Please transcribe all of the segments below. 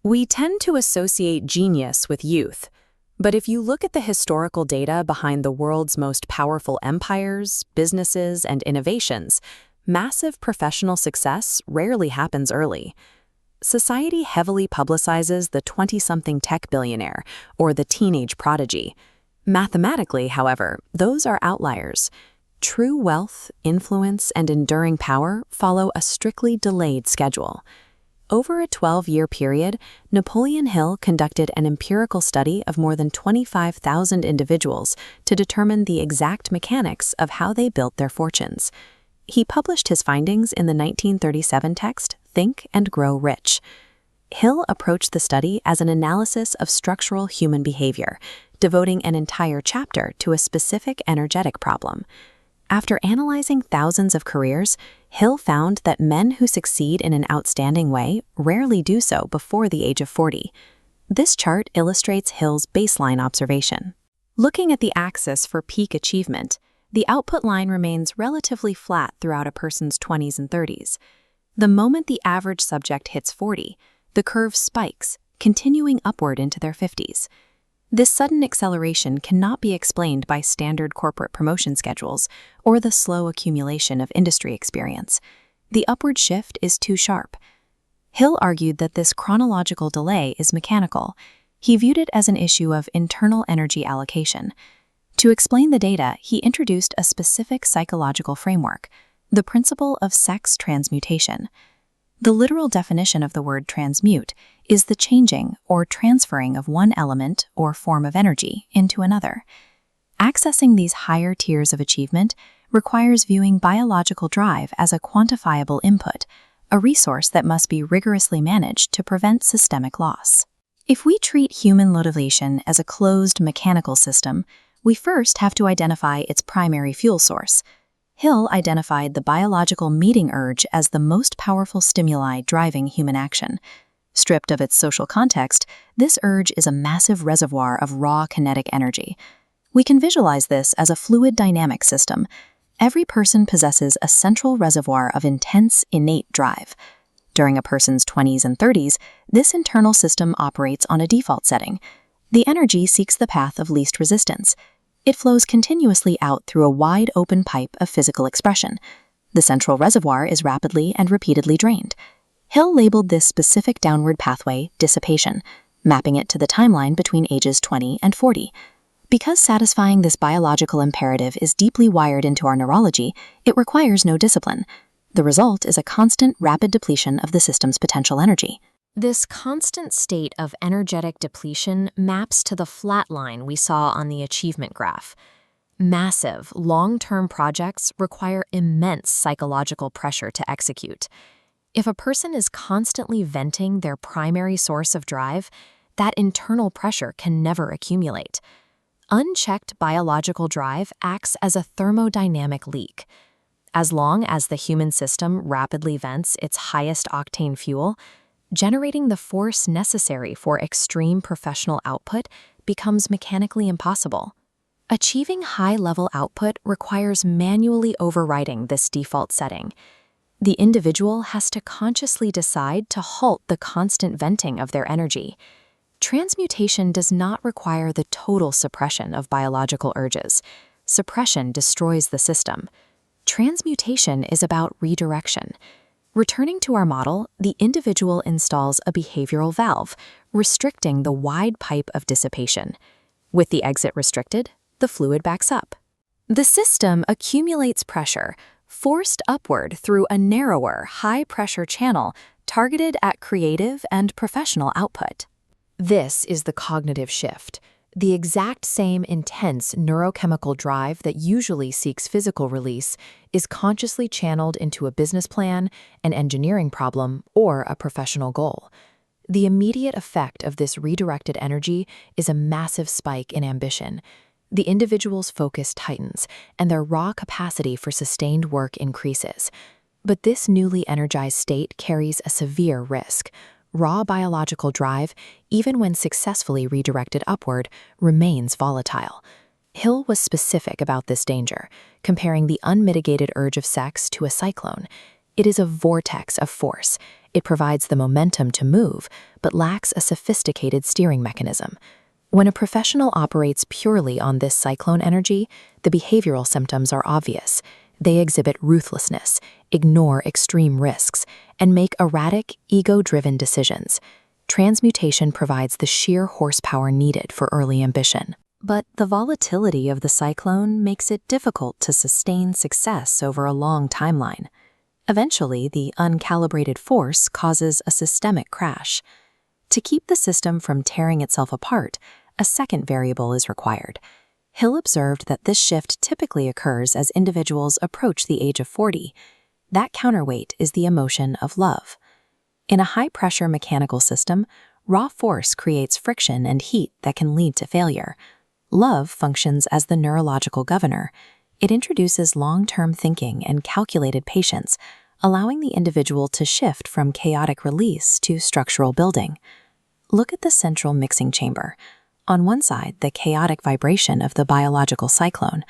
We tend to associate genius with youth, but if you look at the historical data behind the world's most powerful empires, businesses, and innovations, massive professional success rarely happens early. Society heavily publicizes the 20-something tech billionaire or the teenage prodigy. Mathematically, however, those are outliers. True wealth, influence, and enduring power follow a strictly delayed schedule. Over a 12-year period, Napoleon Hill conducted an empirical study of more than 25,000 individuals to determine the exact mechanics of how they built their fortunes. He published his findings in the 1937 text, Think and Grow Rich. Hill approached the study as an analysis of structural human behavior, devoting an entire chapter to a specific energetic problem. After analyzing thousands of careers, Hill found that men who succeed in an outstanding way rarely do so before the age of 40. This chart illustrates Hill's baseline observation. Looking at the axis for peak achievement, the output line remains relatively flat throughout a person's 20s and 30s. The moment the average subject hits 40, the curve spikes, continuing upward into their 50s. This sudden acceleration cannot be explained by standard corporate promotion schedules or the slow accumulation of industry experience. The upward shift is too sharp. Hill argued that this chronological delay is mechanical. He viewed it as an issue of internal energy allocation. To explain the data, he introduced a specific psychological framework, the principle of sex transmutation. The literal definition of the word transmute is the changing or transferring of one element or form of energy into another. Accessing these higher tiers of achievement requires viewing biological drive as a quantifiable input, a resource that must be rigorously managed to prevent systemic loss. If we treat human motivation as a closed mechanical system, we first have to identify its primary fuel source. Hill identified the biological meeting urge as the most powerful stimuli driving human action. Stripped of its social context, this urge is a massive reservoir of raw kinetic energy. We can visualize this as a fluid dynamic system. Every person possesses a central reservoir of intense, innate drive. During a person's 20s and 30s, this internal system operates on a default setting. The energy seeks the path of least resistance. It flows continuously out through a wide open pipe of physical expression. The central reservoir is rapidly and repeatedly drained. Hill labeled this specific downward pathway dissipation, mapping it to the timeline between ages 20 and 40. Because satisfying this biological imperative is deeply wired into our neurology, it requires no discipline. The result is a constant, rapid depletion of the system's potential energy. This constant state of energetic depletion maps to the flat line we saw on the achievement graph. Massive, long-term projects require immense psychological pressure to execute. If a person is constantly venting their primary source of drive, that internal pressure can never accumulate. Unchecked biological drive acts as a thermodynamic leak. As long as the human system rapidly vents its highest octane fuel, generating the force necessary for extreme professional output becomes mechanically impossible. Achieving high-level output requires manually overriding this default setting. The individual has to consciously decide to halt the constant venting of their energy. Transmutation does not require the total suppression of biological urges. Suppression destroys the system. Transmutation is about redirection. Returning to our model, the individual installs a behavioral valve, restricting the wide pipe of dissipation. With the exit restricted, the fluid backs up. The system accumulates pressure, forced upward through a narrower, high-pressure channel targeted at creative and professional output. This is the cognitive shift. The exact same intense neurochemical drive that usually seeks physical release is consciously channeled into a business plan, an engineering problem, or a professional goal. The immediate effect of this redirected energy is a massive spike in ambition. The individual's focus tightens, and their raw capacity for sustained work increases. But this newly energized state carries a severe risk. Raw biological drive, even when successfully redirected upward, remains volatile. Hill was specific about this danger, comparing the unmitigated urge of sex to a cyclone. It is a vortex of force, It provides the momentum to move, but lacks a sophisticated steering mechanism. When a professional operates purely on this cyclone energy, the behavioral symptoms are obvious. They exhibit ruthlessness, ignore extreme risks, and make erratic, ego-driven decisions. Transmutation provides the sheer horsepower needed for early ambition. But the volatility of the cyclone makes it difficult to sustain success over a long timeline. Eventually, the uncalibrated force causes a systemic crash. To keep the system from tearing itself apart, a second variable is required. Hill observed that this shift typically occurs as individuals approach the age of 40. That counterweight is the emotion of love. In a high-pressure mechanical system, raw force creates friction and heat that can lead to failure. Love functions as the neurological governor. It introduces long-term thinking and calculated patience, allowing the individual to shift from chaotic release to structural building. Look at the central mixing chamber. On one side, the chaotic vibration of the biological cyclone.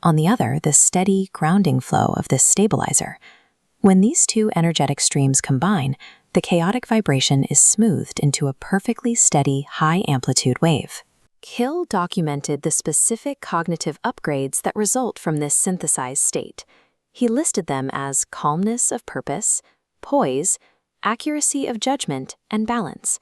On the other, the steady, grounding flow of this stabilizer. When these two energetic streams combine, the chaotic vibration is smoothed into a perfectly steady, high-amplitude wave. Hill documented the specific cognitive upgrades that result from this synthesized state. He listed them as calmness of purpose, poise, accuracy of judgment, and balance.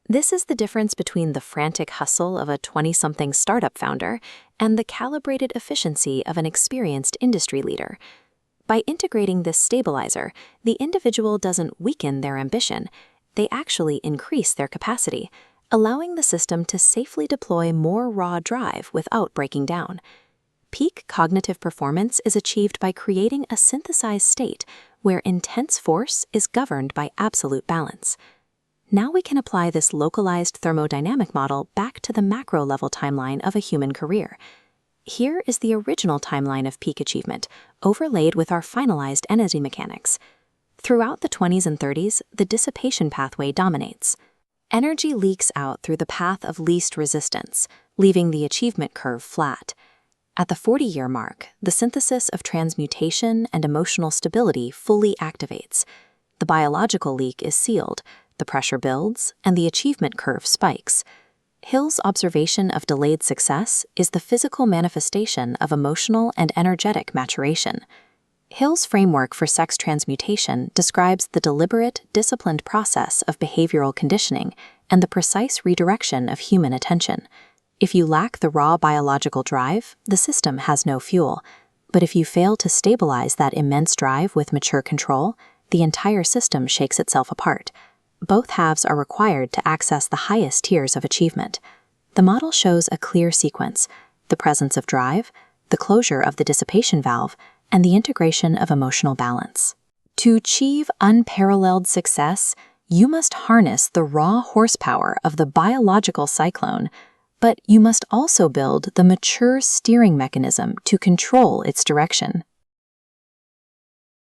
This is the difference between the frantic hustle of a 20-something startup founder and the calibrated efficiency of an experienced industry leader. By integrating this stabilizer, the individual doesn't weaken their ambition, they actually increase their capacity, allowing the system to safely deploy more raw drive without breaking down. Peak cognitive performance is achieved by creating a synthesized state where intense force is governed by absolute balance. Now we can apply this localized thermodynamic model back to the macro-level timeline of a human career. Here is the original timeline of peak achievement, overlaid with our finalized energy mechanics. Throughout the 20s and 30s, the dissipation pathway dominates. Energy leaks out through the path of least resistance, leaving the achievement curve flat. At the 40-year mark, the synthesis of transmutation and emotional stability fully activates. The biological leak is sealed, the pressure builds, and the achievement curve spikes. Hill's observation of delayed success is the physical manifestation of emotional and energetic maturation. Hill's framework for sex transmutation describes the deliberate, disciplined process of behavioral conditioning and the precise redirection of human attention. If you lack the raw biological drive, the system has no fuel. But if you fail to stabilize that immense drive with mature control, the entire system shakes itself apart. Both halves are required to access the highest tiers of achievement. The model shows a clear sequence: the presence of drive, the closure of the dissipation valve, and the integration of emotional balance. To achieve unparalleled success, you must harness the raw horsepower of the biological cyclone, but you must also build the mature steering mechanism to control its direction.